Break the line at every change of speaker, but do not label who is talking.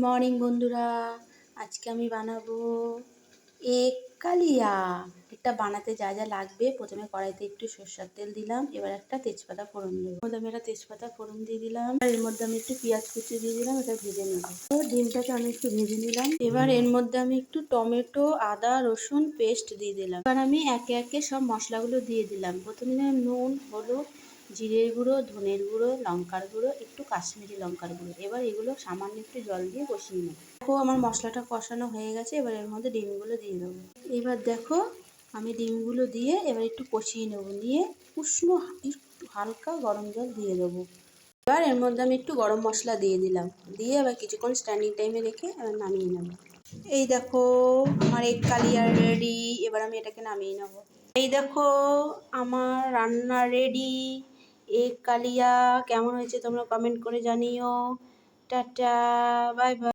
Morning বন্ধুরা, আজকে আমি বানাবো এগ কালিয়া। এটা বানাতে যা যা লাগবে, প্রথমে কড়াইতে একটু সরষের তেল দিলাম, এবার একটা তেজপাতা ফোড়ন দেবো। আমি একটা তেজপাতা ফোড়ন দিয়ে দিলাম, আর এর মধ্যে আমি একটু পেঁয়াজ কুচি দিয়ে দিলাম, এটা ভেজে নেবো। ডিমটাকে আমি একটু ভেজে নিলাম। এবার এর মধ্যে আমি একটু টমেটো, আদা, রসুন পেস্ট দিয়ে দিলাম। এবার আমি একে একে সব মশলাগুলো দিয়ে দিলাম। প্রথমে নুন, হলুদ, জিরের গুঁড়ো, ধনের গুঁড়ো, লঙ্কার গুঁড়ো, একটু কাশ্মীরি লঙ্কার গুঁড়ো। এবার এগুলো সামান্য একটু জল দিয়ে কষিয়ে নেব। দেখো আমার মশলাটা কষানো হয়ে গেছে, এবার এর মধ্যে ডিমগুলো দিয়ে দেবো। এবার দেখো আমি ডিমগুলো দিয়ে এবার একটু কষিয়ে নেবো, নিয়ে উষ্ণ একটু হালকা গরম জল দিয়ে দেবো। এবার এর মধ্যে আমি একটু গরম মশলা দিয়ে দিলাম, দিয়ে এবার কিছুক্ষণ স্ট্যান্ডিং টাইমে রেখে এবার নামিয়ে নেব। এই দেখো আমার এগ কালিয়া রেডি। এবার আমি এটাকে নামিয়ে নেব। এই দেখো আমার রান্না রেডি। এগ কালিয়া কেমন হয়েছে তোমরা কমেন্ট করে জানিও। Tata, bye bye.